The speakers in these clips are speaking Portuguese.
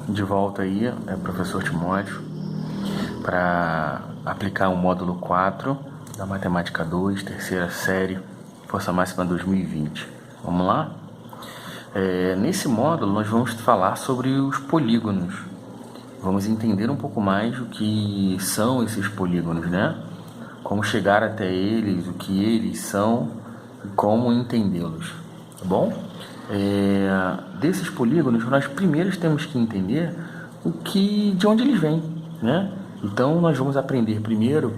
de volta aí, professor Timóteo, para aplicar o módulo 4 da Matemática 2, terceira série, Força Máxima 2020. Vamos lá? Nesse módulo nós vamos falar sobre os polígonos. Vamos entender um pouco mais o que são esses polígonos, né? Como chegar até eles, o que eles são e como entendê-los, tá bom? Desses polígonos, nós primeiro temos que entender de onde eles vêm, né? Então, nós vamos aprender primeiro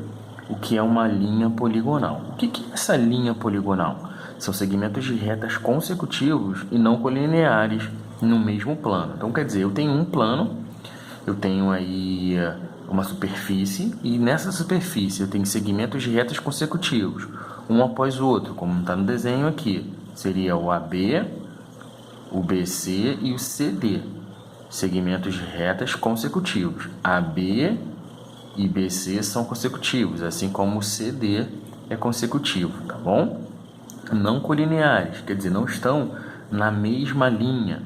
o que é uma linha poligonal. O que é essa linha poligonal? São segmentos de retas consecutivos e não colineares no mesmo plano. Então, quer dizer, eu tenho um plano, eu tenho aí uma superfície e nessa superfície eu tenho segmentos de retas consecutivos, um após o outro, como está no desenho aqui. Seria o AB, o BC e o CD, segmentos de retas consecutivos. AB e BC são consecutivos, assim como o CD é consecutivo, tá bom? Não colineares, quer dizer, não estão na mesma linha,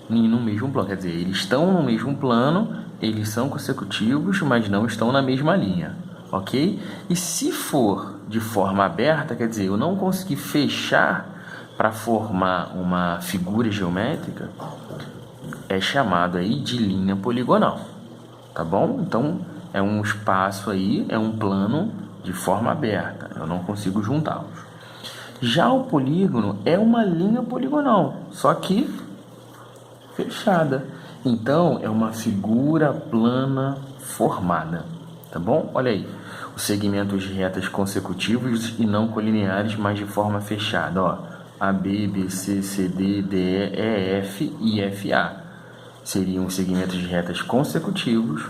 nem no mesmo plano, quer dizer, eles estão no mesmo plano, eles são consecutivos, mas não estão na mesma linha, ok? E se for de forma aberta, quer dizer, eu não consegui fechar para formar uma figura geométrica, é chamado aí de linha poligonal, tá bom? Então, é um espaço aí, é um plano de forma aberta, eu não consigo juntá-los. Já o polígono é uma linha poligonal, só que fechada. Então, é uma figura plana formada, tá bom? Olha aí, os segmentos de retas consecutivos e não colineares, mas de forma fechada, ó. AB, BC, CD, DE, EF e FA seriam segmentos de retas consecutivos,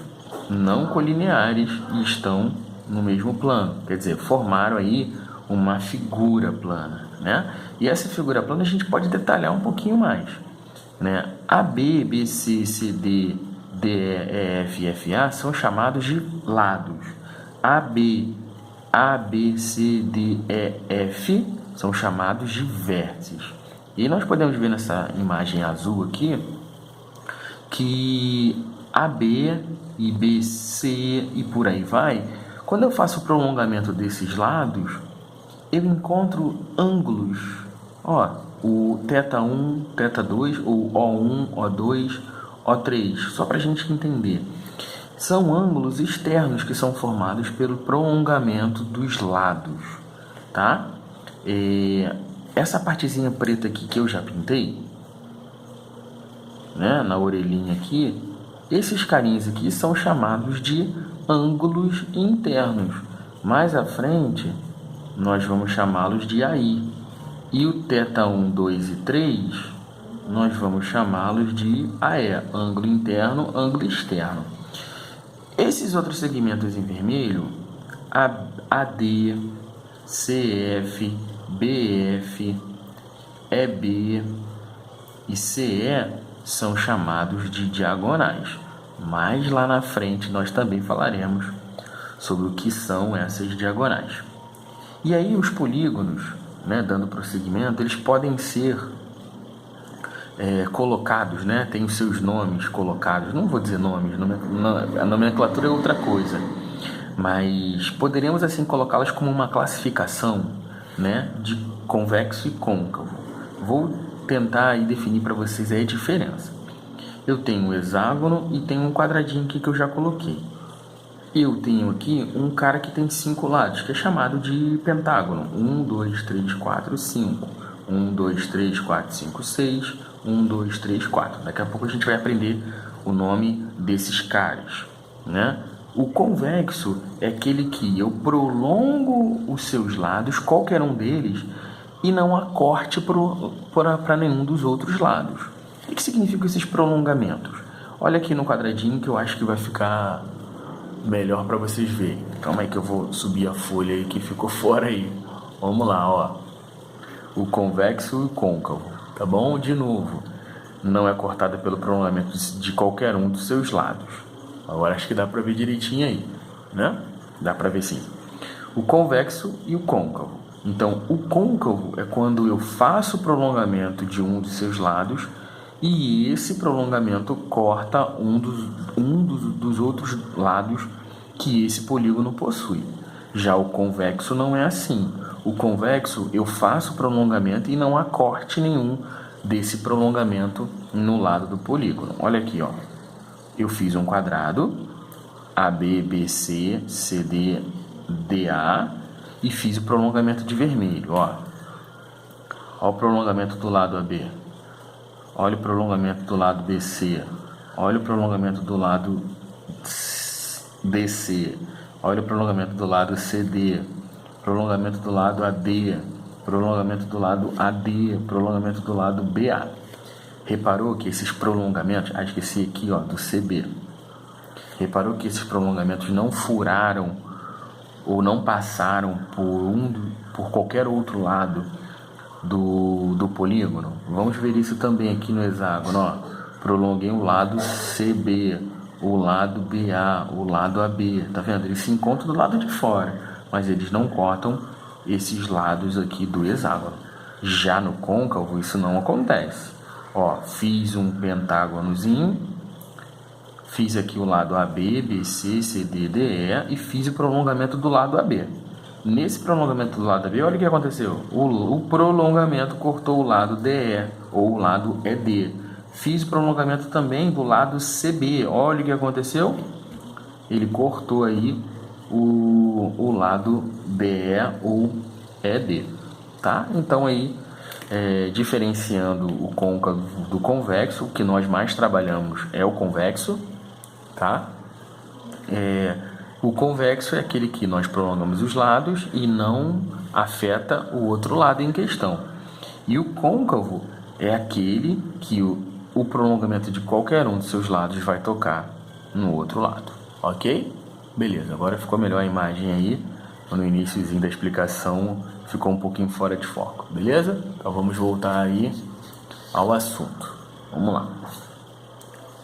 não colineares e estão no mesmo plano. Quer dizer, formaram aí uma figura plana, né? E essa figura plana a gente pode detalhar um pouquinho mais, né? AB, BC, CD, DE, EF e FA são chamados de lados. A, B, C, D, E, F são chamados de vértices. E nós podemos ver nessa imagem azul aqui que AB e BC e por aí vai, quando eu faço o prolongamento desses lados, eu encontro ângulos, ó, o θ1, θ2, ou O1, O2, O3, só para a gente entender. São ângulos externos que são formados pelo prolongamento dos lados, tá? Essa partezinha preta aqui que eu já pintei, né, na orelhinha aqui, esses carinhos aqui são chamados de ângulos internos. Mais à frente, nós vamos chamá-los de AI. E o θ1, 2 e 3, nós vamos chamá-los de AE, ângulo interno, ângulo externo. Esses outros segmentos em vermelho, AD, CF, BF, EB e CE são chamados de diagonais. Mas lá na frente nós também falaremos sobre o que são essas diagonais. E aí os polígonos, né, dando prosseguimento, eles podem ser colocados, né, tem os seus nomes colocados, não vou dizer nomes, a nomenclatura é outra coisa, mas poderíamos assim colocá-las como uma classificação, né, de convexo e côncavo. Vou tentar aí definir para vocês aí a diferença. Eu tenho um hexágono e tenho um quadradinho aqui que eu já coloquei. Eu tenho aqui um cara que tem 5 lados, que é chamado de pentágono. 1, 2, 3, 4, 5. 1, 2, 3, 4, 5, 6. 1, 2, 3, 4. Daqui a pouco a gente vai aprender o nome desses caras, né? O convexo é aquele que eu prolongo os seus lados, qualquer um deles, e não acorte para nenhum dos outros lados. O que significam esses prolongamentos? Olha aqui no quadradinho que eu acho que vai ficar melhor para vocês verem. Calma aí que eu vou subir a folha aí que ficou fora aí. Vamos lá, ó. O convexo e o côncavo, tá bom? De novo, não é cortada pelo prolongamento de qualquer um dos seus lados. Agora acho que dá para ver direitinho aí, né? Dá para ver sim. O convexo e o côncavo. Então, o côncavo é quando eu faço o prolongamento de um dos seus lados e esse prolongamento corta um dos outros lados que esse polígono possui. Já o convexo não é assim. O convexo eu faço prolongamento e não há corte nenhum desse prolongamento no lado do polígono. Olha aqui, ó. Eu fiz um quadrado, AB, BC, CD, DA, e fiz o prolongamento de vermelho, ó. Olha o prolongamento do lado AB. Olha o prolongamento do lado BC. Olha o prolongamento do lado DC. Olha o prolongamento do lado CD. Prolongamento do lado AD. Prolongamento do lado AD. Prolongamento do lado BA. Reparou que esses prolongamentos... esqueci aqui, ó, do CB. Reparou que esses prolongamentos não furaram ou não passaram por qualquer outro lado do polígono? Vamos ver isso também aqui no hexágono, ó. Prolonguei o lado CB, o lado BA, o lado AB, tá vendo? Eles se encontram do lado de fora, mas eles não cortam esses lados aqui do hexágono. Já no côncavo isso não acontece. Ó, fiz um pentágonozinho, fiz aqui o lado AB, BC, CD, DE e fiz o prolongamento do lado AB. Nesse prolongamento do lado AB, olha o que aconteceu. O prolongamento cortou o lado DE, ou o lado ED. Fiz o prolongamento também do lado CB. Olha o que aconteceu. Ele cortou aí o lado DE ou ED. Tá? Então aí, diferenciando o côncavo do convexo, o que nós mais trabalhamos é o convexo. Tá? O convexo é aquele que nós prolongamos os lados e não afeta o outro lado em questão. E o côncavo é aquele que o prolongamento de qualquer um dos seus lados vai tocar no outro lado. Ok? Beleza, agora ficou melhor a imagem aí. No iniciozinho da explicação ficou um pouquinho fora de foco. Beleza? Então vamos voltar aí ao assunto. Vamos lá.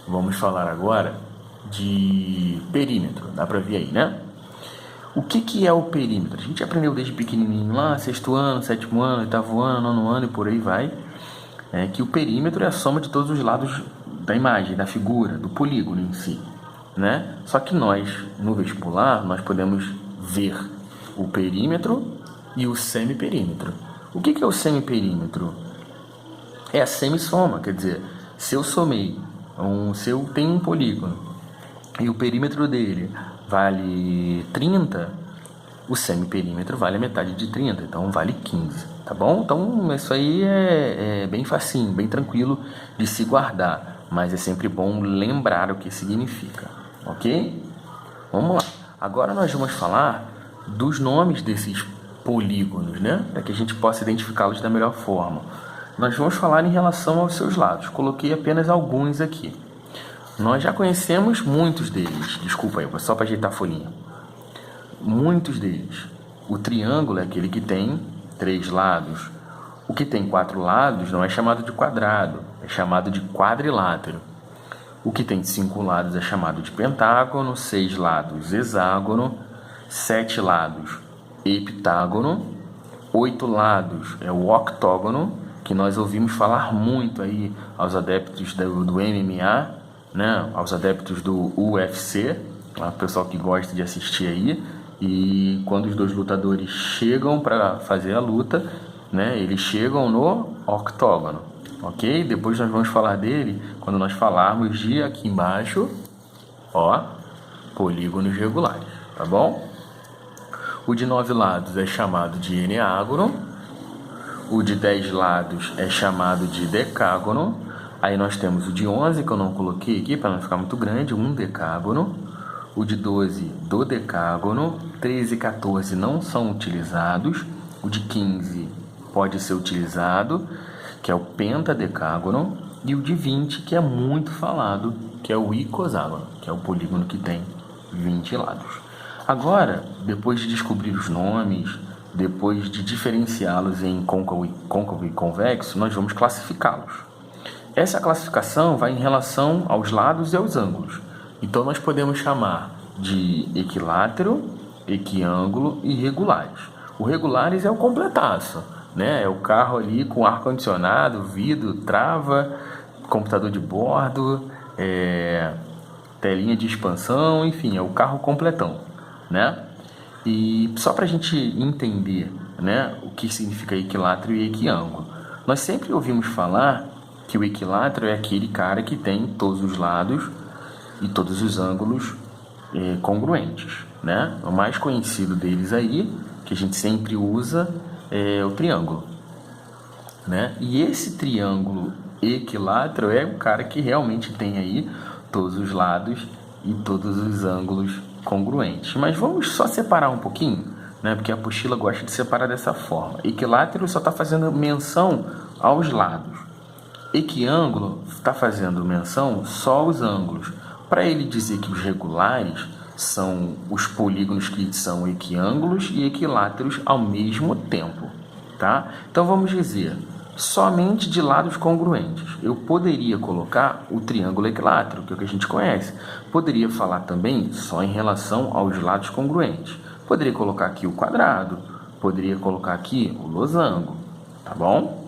Vamos falar agora de perímetro, dá pra ver aí, né? O que é o perímetro? A gente aprendeu desde pequenininho lá, sexto ano, sétimo ano, oitavo ano, nono ano e por aí vai, que o perímetro é a soma de todos os lados da imagem, da figura, do polígono em si, né? Só que nós, no vestibular, nós podemos ver o perímetro e o semiperímetro. O que é o semiperímetro? É a semissoma, quer dizer, se eu tenho um polígono e o perímetro dele vale 30, o semiperímetro vale a metade de 30, então vale 15, tá bom? Então isso aí é bem facinho, bem tranquilo de se guardar, mas é sempre bom lembrar o que significa, ok? Vamos lá, agora nós vamos falar dos nomes desses polígonos, né? Para que a gente possa identificá-los da melhor forma. Nós vamos falar em relação aos seus lados, coloquei apenas alguns aqui. Nós já conhecemos muitos deles. Desculpa aí, só para ajeitar a folhinha. Muitos deles. O triângulo é aquele que tem 3 lados. O que tem 4 lados não é chamado de quadrado, é chamado de quadrilátero. O que tem 5 lados é chamado de pentágono, 6 lados hexágono, 7 lados heptágono, 8 lados é o octógono, que nós ouvimos falar muito aí aos adeptos do MMA, né, aos adeptos do UFC, o pessoal que gosta de assistir aí, e quando os dois lutadores chegam para fazer a luta, né, eles chegam no octógono, ok? Depois nós vamos falar dele quando nós falarmos de aqui embaixo, ó, polígonos regulares, tá bom? O de 9 lados é chamado de eneágono, o de 10 lados é chamado de decágono. Aí nós temos o de 11, que eu não coloquei aqui para não ficar muito grande, um decágono. O de 12, dodecágono. 13 e 14 não são utilizados. O de 15 pode ser utilizado, que é o pentadecágono. E o de 20, que é muito falado, que é o icoságono, que é o polígono que tem 20 lados. Agora, depois de descobrir os nomes, depois de diferenciá-los em côncavo e convexo, nós vamos classificá-los. Essa classificação vai em relação aos lados e aos ângulos. Então, nós podemos chamar de equilátero, equiângulo e regulares. O regulares é o completaço, né? É o carro ali com ar-condicionado, vidro, trava, computador de bordo, telinha de expansão, enfim, é o carro completão, né? E só para a gente entender, né, o que significa equilátero e equiângulo. Nós sempre ouvimos falar que o equilátero é aquele cara que tem todos os lados e todos os ângulos congruentes, né? O mais conhecido deles aí, que a gente sempre usa, é o triângulo, né? E esse triângulo equilátero é o cara que realmente tem aí todos os lados e todos os ângulos congruentes. Mas vamos só separar um pouquinho, né? Porque a apostila gosta de separar dessa forma. Equilátero só está fazendo menção aos lados. Equiângulo está fazendo menção só aos ângulos. Para ele dizer que os regulares são os polígonos que são equiângulos e equiláteros ao mesmo tempo, tá? Então vamos dizer, somente de lados congruentes. Eu poderia colocar o triângulo equilátero, que é o que a gente conhece. Poderia falar também só em relação aos lados congruentes. Poderia colocar aqui o quadrado, poderia colocar aqui o losango, tá bom?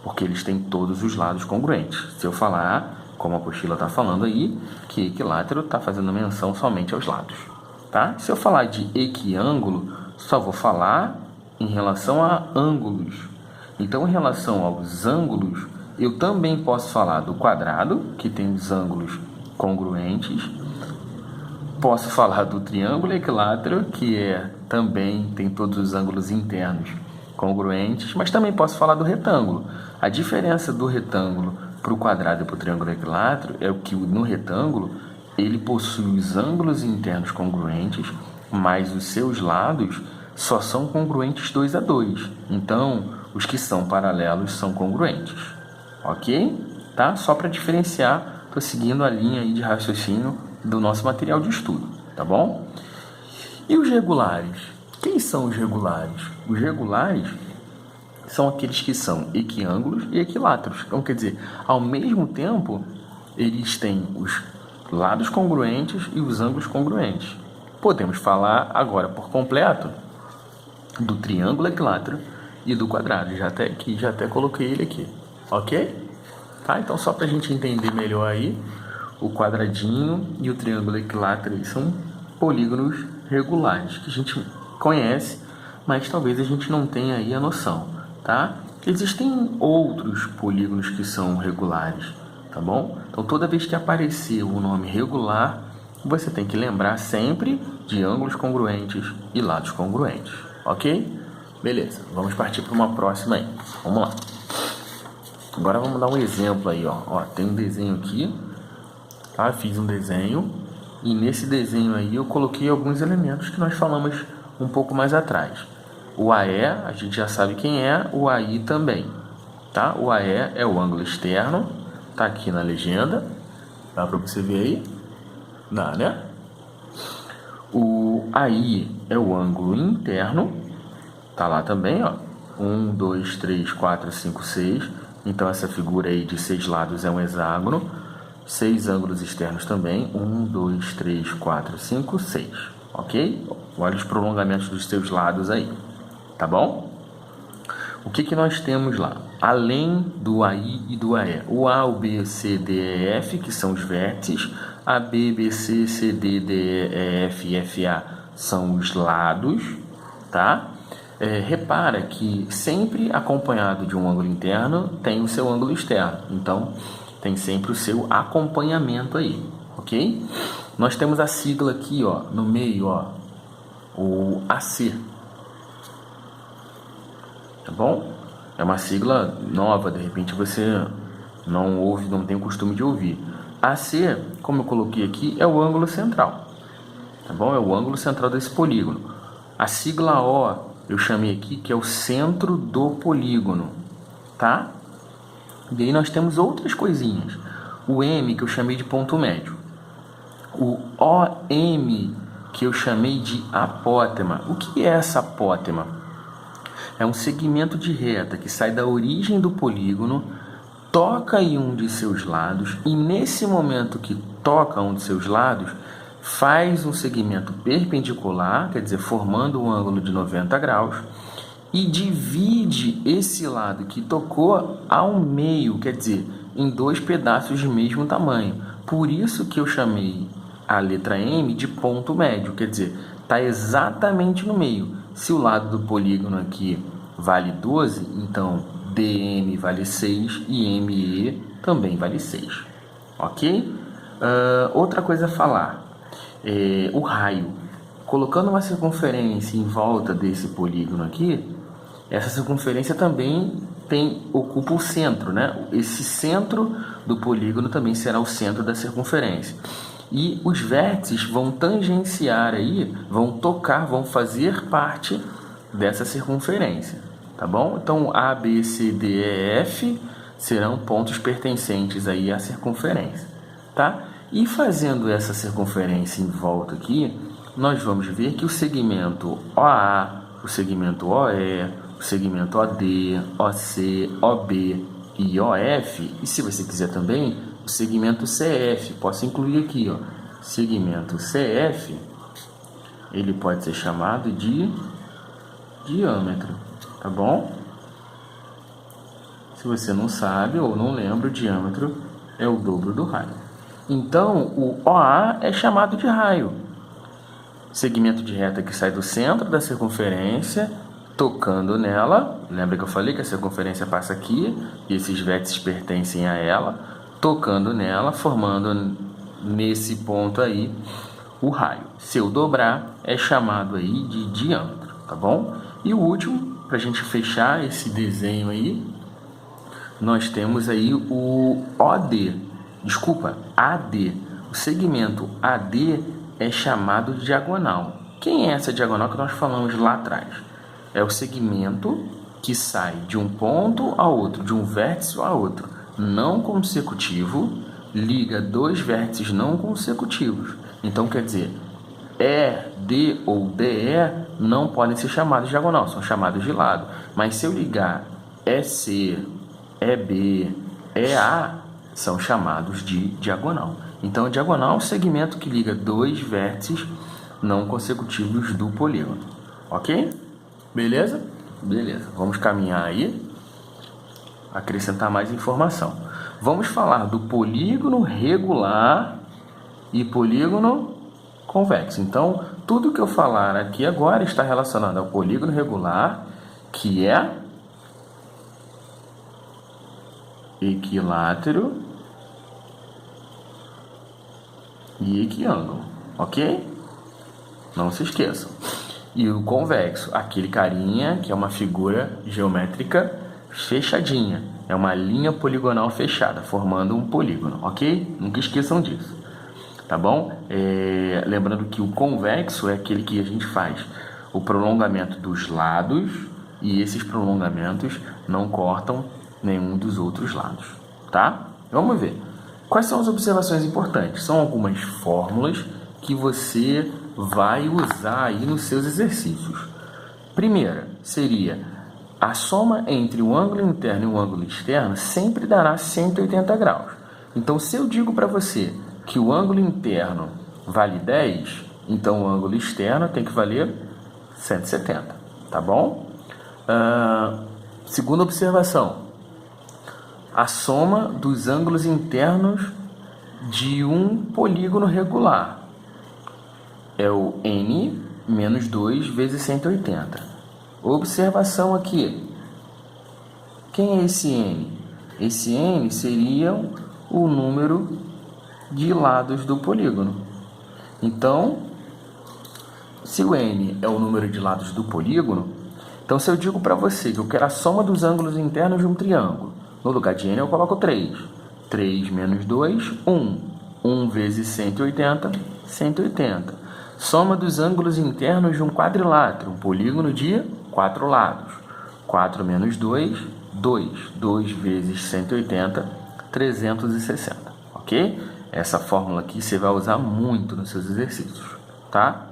Porque eles têm todos os lados congruentes. Se eu falar, como a apostila está falando aí, que equilátero está fazendo menção somente aos lados, tá? Se eu falar de equiângulo, só vou falar em relação a ângulos. Então, em relação aos ângulos, eu também posso falar do quadrado, que tem os ângulos congruentes. Posso falar do triângulo equilátero, que também tem todos os ângulos internos congruentes, mas também posso falar do retângulo. A diferença do retângulo para o quadrado e para o triângulo equilátero é o que no retângulo ele possui os ângulos internos congruentes, mas os seus lados só são congruentes 2 a 2. Então, os que são paralelos são congruentes, ok? Tá? Só para diferenciar, estou seguindo a linha aí de raciocínio do nosso material de estudo, tá bom? E os regulares? Quem são os regulares? Os regulares são aqueles que são equiângulos e equiláteros. Então, quer dizer, ao mesmo tempo, eles têm os lados congruentes e os ângulos congruentes. Podemos falar agora por completo do triângulo equilátero e do quadrado. Já até coloquei ele aqui, ok? Tá? Então, só para a gente entender melhor aí, o quadradinho e o triângulo equilátero são polígonos regulares que a gente conhece, mas talvez a gente não tenha aí a noção, tá? Existem outros polígonos que são regulares, tá bom? Então, toda vez que aparecer o nome regular, você tem que lembrar sempre de ângulos congruentes e lados congruentes, ok? Beleza, vamos partir para uma próxima aí. Vamos lá. Agora vamos dar um exemplo aí, ó. Tem um desenho aqui, tá? Fiz um desenho e nesse desenho aí eu coloquei alguns elementos que nós falamos um pouco mais atrás. O AE, a gente já sabe quem é, o AI também, tá? O AE é o ângulo externo, tá aqui na legenda, dá para você ver aí? Dá, né? O AI é o ângulo interno, tá lá também, ó. 1, 2, 3, 4, 5, 6. Então essa figura aí de 6 lados é um hexágono. 6 ângulos externos também. 1, 2, 3, 4, 5, 6. Ok? Olha os prolongamentos dos seus lados aí. Tá bom? O que nós temos lá? Além do AI e do AE. O A, o B, C, D, E, F, que são os vértices. A, B, B, C, C, D, D, E, F, F, A são os lados. Tá? Repara que sempre acompanhado de um ângulo interno tem o seu ângulo externo. Então, tem sempre o seu acompanhamento aí, ok? Nós temos a sigla aqui, ó, no meio, ó, o AC. Tá bom? É uma sigla nova, de repente você não ouve, não tem o costume de ouvir. AC, como eu coloquei aqui, é o ângulo central. Tá bom? É o ângulo central desse polígono. A sigla O eu chamei aqui que é o centro do polígono, tá? E aí nós temos outras coisinhas. O M, que eu chamei de ponto médio. O OM, que eu chamei de apótema. O que é essa apótema? É um segmento de reta que sai da origem do polígono, toca em um de seus lados, e nesse momento que toca um de seus lados, faz um segmento perpendicular, quer dizer, formando um ângulo de 90 graus, e divide esse lado que tocou ao meio, quer dizer, em dois pedaços de mesmo tamanho. Por isso que eu chamei a letra M de ponto médio, quer dizer, está exatamente no meio. Se o lado do polígono aqui vale 12, então DM vale 6 e ME também vale 6. Ok? Outra coisa a falar, o raio. Colocando uma circunferência em volta desse polígono aqui, essa circunferência também ocupa o centro, né? Esse centro do polígono também será o centro da circunferência. E os vértices vão tangenciar aí, vão tocar, vão fazer parte dessa circunferência, tá bom? Então, A, B, C, D, E, F serão pontos pertencentes aí à circunferência, tá? E fazendo essa circunferência em volta aqui, nós vamos ver que o segmento OA, o segmento OE, o segmento OD, OC, OB e OF, e se você quiser também, o segmento CF, posso incluir aqui, ó, segmento CF, ele pode ser chamado de diâmetro, tá bom? Se você não sabe ou não lembra, o diâmetro é o dobro do raio. Então, o OA é chamado de raio. Segmento de reta que sai do centro da circunferência, tocando nela. Lembra que eu falei que a circunferência passa aqui e esses vértices pertencem a ela, tocando nela, formando nesse ponto aí o raio. Se eu dobrar, é chamado aí de diâmetro, tá bom? E o último, para a gente fechar esse desenho aí, nós temos aí o AD. O segmento AD é chamado de diagonal. Quem é essa diagonal que nós falamos lá atrás? É o segmento que sai de um ponto a outro, de um vértice a outro, não consecutivo, liga dois vértices não consecutivos. Então, quer dizer, ED ou DE não podem ser chamados de diagonal, são chamados de lado. Mas se eu ligar EC, EB, EA, são chamados de diagonal. Então, a diagonal é o segmento que liga dois vértices não consecutivos do polígono. Ok? Beleza? Beleza. Vamos caminhar aí, acrescentar mais informação. Vamos falar do polígono regular e polígono convexo. Então, tudo que eu falar aqui agora está relacionado ao polígono regular, que é equilátero e equiângulo, ok? Não se esqueçam. E o convexo, aquele carinha que é uma figura geométrica fechadinha, é uma linha poligonal fechada, formando um polígono, ok? Nunca esqueçam disso, tá bom? Lembrando que o convexo é aquele que a gente faz o prolongamento dos lados e esses prolongamentos não cortam nenhum dos outros lados, tá? Vamos ver. Quais são as observações importantes? São algumas fórmulas que você vai usar aí nos seus exercícios. Primeira seria a soma entre o ângulo interno e o ângulo externo sempre dará 180 graus. Então, se eu digo para você que o ângulo interno vale 10, então o ângulo externo tem que valer 170, tá bom? Segunda observação. A soma dos ângulos internos de um polígono regular é o N menos 2 vezes 180. Observação aqui. Quem é esse N? Esse N seria o número de lados do polígono. Então, se o N é o número de lados do polígono, então se eu digo para você que eu quero a soma dos ângulos internos de um triângulo, no lugar de N eu coloco 3. 3 menos 2, 1. 1 vezes 180, 180. Soma dos ângulos internos de um quadrilátero, um polígono de 4 lados. 4 menos 2, 2. 2 vezes 180, 360. Ok? Essa fórmula aqui você vai usar muito nos seus exercícios, tá?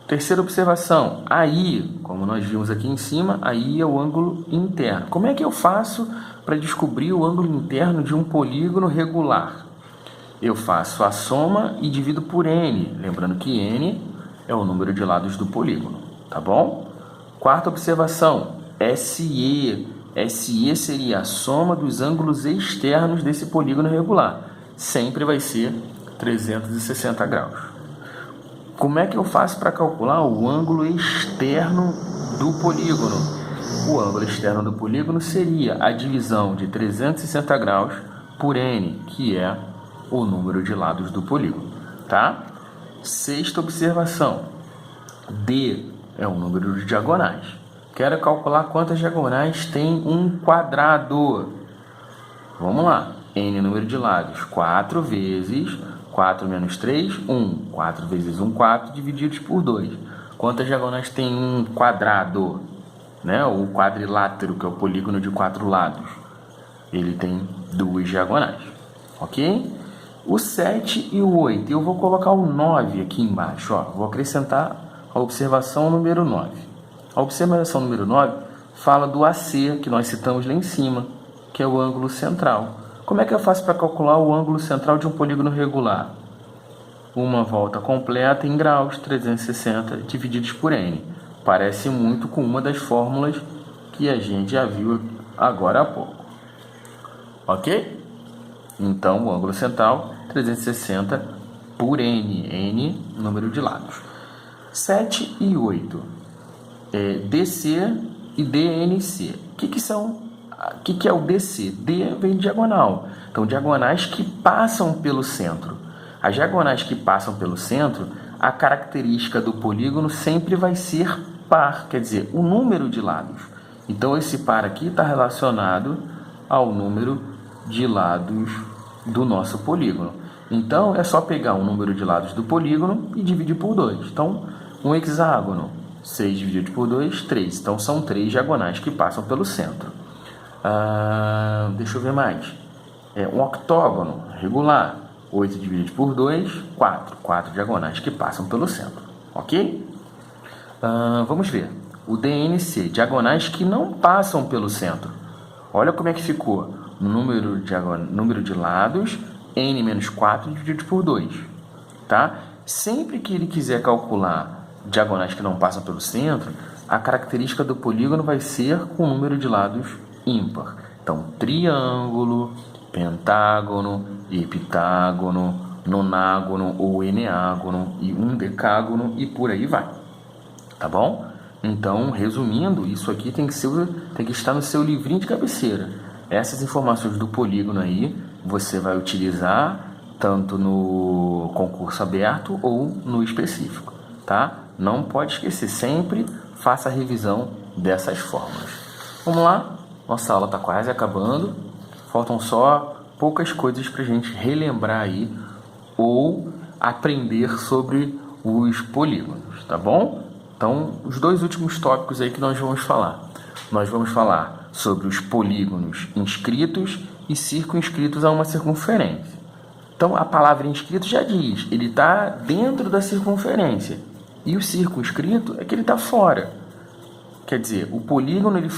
Terceira observação, aí, como nós vimos aqui em cima, aí é o ângulo interno. Como é que eu faço para descobrir o ângulo interno de um polígono regular? Eu faço a soma e divido por N, lembrando que N é o número de lados do polígono, tá bom? Quarta observação, SE SE seria a soma dos ângulos externos desse polígono regular. Sempre vai ser 360 graus. Como é que eu faço para calcular o ângulo externo do polígono? O ângulo externo do polígono seria a divisão de 360 graus por n, que é o número de lados do polígono, tá? Sexta observação. D é o número de diagonais. Quero calcular quantas diagonais tem um quadrado. Vamos lá. N número de lados. 4 vezes 4 menos 3, 1. 4 vezes 1, 4, divididos por 2. Quantas diagonais tem um quadrado? Né? O quadrilátero, que é o polígono de 4 lados. Ele tem 2 diagonais. Ok? O 7 e o 8. Eu vou colocar o 9 aqui embaixo. Ó. Vou acrescentar a observação número 9. A observação número 9 fala do AC, que nós citamos lá em cima, que é o ângulo central. Como é que eu faço para calcular o ângulo central de um polígono regular? Uma volta completa em graus, 360, divididos por n. Parece muito com uma das fórmulas que a gente já viu agora há pouco. Ok? Então, o ângulo central, 360 por n. N, número de lados. 7 e 8. DC e DNC. O que são? O que é o DC? D vem de diagonal. Então, diagonais que passam pelo centro. As diagonais que passam pelo centro, a característica do polígono sempre vai ser par, quer dizer, o número de lados. Então, esse par aqui está relacionado ao número de lados do nosso polígono. Então, é só pegar o número de lados do polígono e dividir por 2. Então, um hexágono, 6 dividido por 2, 3. Então, são 3 diagonais que passam pelo centro. Deixa eu ver mais. Um octógono regular, 8 dividido por 2, 4. 4 diagonais que passam pelo centro. Ok? Vamos ver. O DNC, diagonais que não passam pelo centro. Olha como é que ficou. Número de lados, n menos 4 dividido por 2. Tá? Sempre que ele quiser calcular diagonais que não passam pelo centro, a característica do polígono vai ser com o número de lados ímpar. Então, triângulo, pentágono, heptágono, nonágono ou eneágono e um decágono e por aí vai. Tá bom? Então, resumindo, isso aqui tem que estar no seu livrinho de cabeceira. Essas informações do polígono aí você vai utilizar tanto no concurso aberto ou no específico, tá? Não pode esquecer, sempre faça a revisão dessas fórmulas. Vamos lá? Nossa aula está quase acabando, faltam só poucas coisas para a gente relembrar aí ou aprender sobre os polígonos, tá bom? Então, os dois últimos tópicos aí que nós vamos falar. Nós vamos falar sobre os polígonos inscritos e circunscritos a uma circunferência. Então, a palavra inscrito já diz, ele está dentro da circunferência. E o circunscrito é que ele está fora. Quer dizer, o polígono ele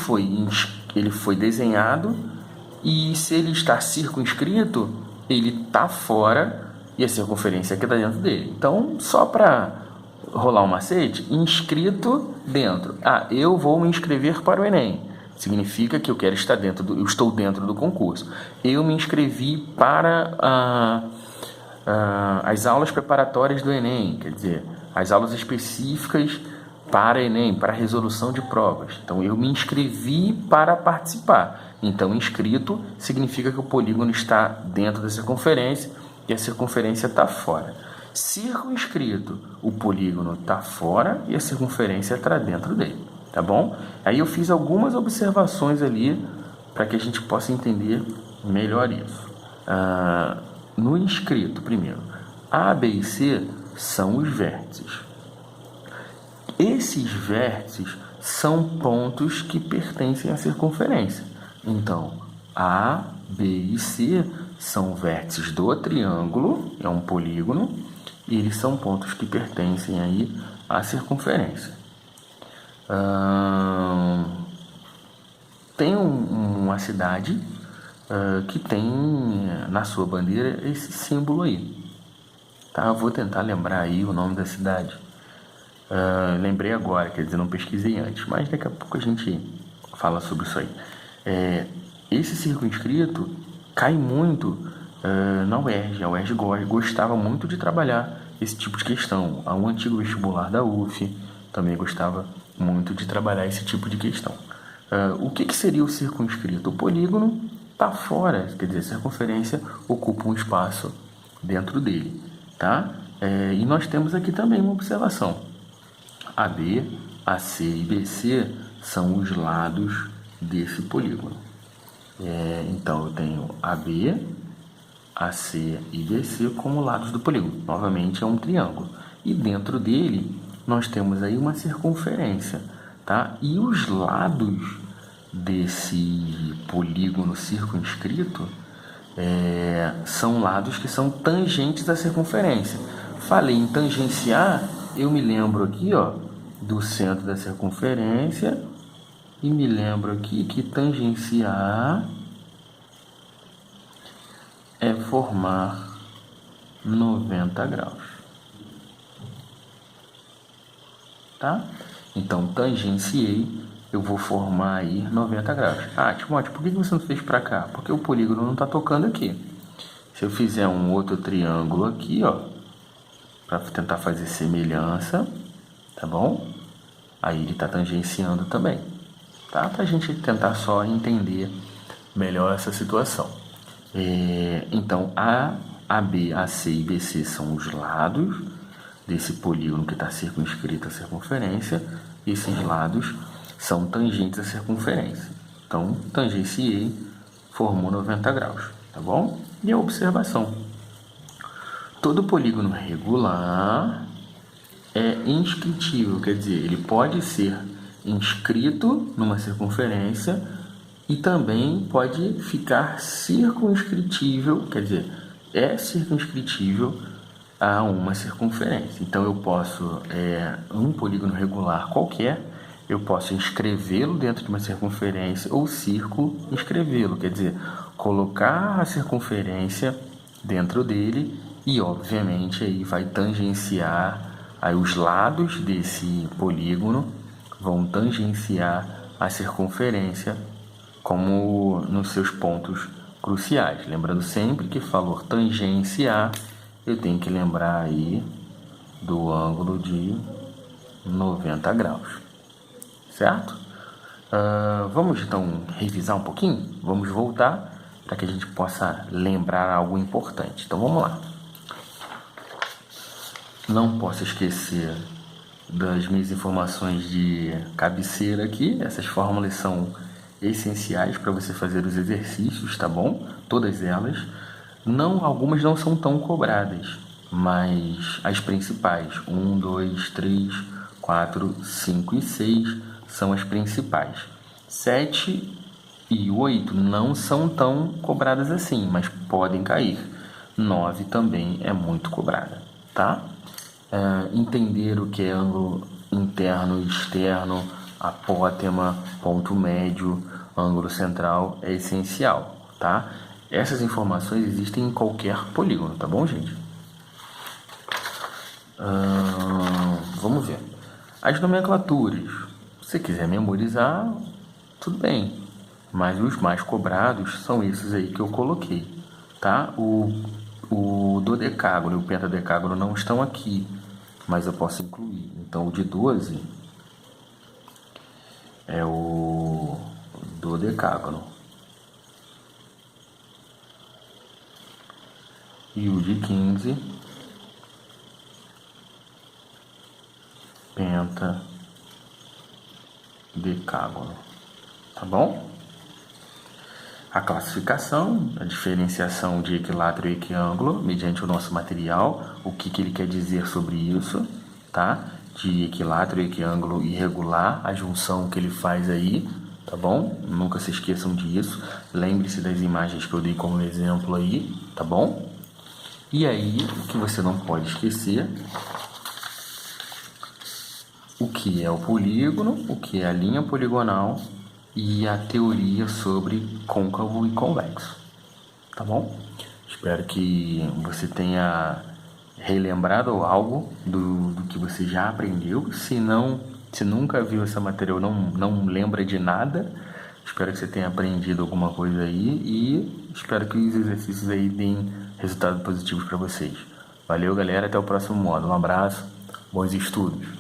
foi desenhado e se ele está circunscrito, ele está fora e a circunferência aqui está dentro dele. Então, só para rolar um macete, inscrito dentro. Eu vou me inscrever para o Enem. Significa que eu quero estar eu estou dentro do concurso. Eu me inscrevi para as aulas preparatórias do Enem, quer dizer, as aulas específicas para Enem, para resolução de provas. Então, eu me inscrevi para participar. Então, inscrito significa que o polígono está dentro da circunferência e a circunferência está fora. Circunscrito, o polígono está fora e a circunferência está dentro dele, tá bom? Aí eu fiz algumas observações ali para que a gente possa entender melhor isso. No inscrito, primeiro, A, B e C são os vértices. Esses vértices são pontos que pertencem à circunferência. Então, A, B e C são vértices do triângulo, é um polígono, e eles são pontos que pertencem aí à circunferência. Tem uma cidade que tem na sua bandeira esse símbolo aí. Tá? Eu vou tentar lembrar aí o nome da cidade. Lembrei agora, quer dizer, não pesquisei antes, mas daqui a pouco a gente fala sobre isso aí. Esse circunscrito cai muito na UERJ. A UERJ gostava muito de trabalhar esse tipo de questão. O antigo vestibular da UF também gostava muito de trabalhar esse tipo de questão. O que seria o circunscrito? O polígono está fora, quer dizer, a circunferência ocupa um espaço dentro dele, tá? E nós temos aqui também uma observação. AB, AC e BC são os lados desse polígono. Então, eu tenho AB, AC e BC como lados do polígono. Novamente, é um triângulo. E dentro dele, nós temos aí uma circunferência, tá? E os lados desse polígono circunscrito são lados que são tangentes à circunferência. Falei em tangenciar, eu me lembro aqui, ó, do centro da circunferência e me lembro aqui que tangenciar é formar 90 graus. Tá? Então, tangenciei, eu vou formar aí 90 graus. Timóteo, por que você não fez para cá? Porque o polígono não está tocando aqui. Se eu fizer um outro triângulo aqui, ó, para tentar fazer semelhança, tá bom? Aí ele está tangenciando também, tá? Para a gente tentar só entender melhor essa situação. Então, AB, AC e BC são os lados desse polígono que está circunscrito à circunferência. Esses lados são tangentes à circunferência. Então, tangenciei, formou 90 graus, tá bom? E a observação. Todo polígono regular é inscritível, quer dizer, ele pode ser inscrito numa circunferência e também pode ficar circunscritível, quer dizer, é circunscritível a uma circunferência. Então, eu posso, um polígono regular qualquer, eu posso inscrevê-lo dentro de uma circunferência ou círculo, inscrevê-lo, quer dizer, colocar a circunferência dentro dele e, obviamente, aí vai tangenciar, aí os lados desse polígono vão tangenciar a circunferência como nos seus pontos cruciais. Lembrando sempre que falou tangenciar, eu tenho que lembrar aí do ângulo de 90 graus, certo? Vamos então revisar um pouquinho? Vamos voltar para que a gente possa lembrar algo importante. Então vamos lá. Não posso esquecer das minhas informações de cabeceira aqui. Essas fórmulas são essenciais para você fazer os exercícios, tá bom? Todas elas. Algumas não são tão cobradas, mas as principais, 1, 2, 3, 4, 5 e 6 são as principais. 7 e 8 não são tão cobradas assim, mas podem cair. 9 também é muito cobrada, tá? Entender o que é ângulo interno e externo, apótema, ponto médio, ângulo central é essencial, tá? Essas informações existem em qualquer polígono, tá bom, gente? Vamos ver. As nomenclaturas. Se você quiser memorizar, tudo bem. Mas os mais cobrados são esses aí que eu coloquei, tá? O dodecágono e o pentadecágono não estão aqui, mas eu posso incluir. Então, o de 12 é o dodecágono. E o de 15, pentadecágono. Tá bom? A classificação, a diferenciação de equilátero e equiângulo, mediante o nosso material, o que ele quer dizer sobre isso, tá? De equilátero, equiângulo irregular, a junção que ele faz aí, tá bom? Nunca se esqueçam disso. Lembre-se das imagens que eu dei como exemplo aí, tá bom? E aí, o que você não pode esquecer, o que é o polígono, o que é a linha poligonal e a teoria sobre côncavo e convexo, tá bom? Espero que você tenha relembrado algo do que você já aprendeu. Se nunca viu essa matéria ou não lembra de nada, Espero que você tenha aprendido alguma coisa aí e espero que os exercícios aí deem resultados positivos para vocês. Valeu, galera. Até o próximo módulo. Um abraço. Bons estudos.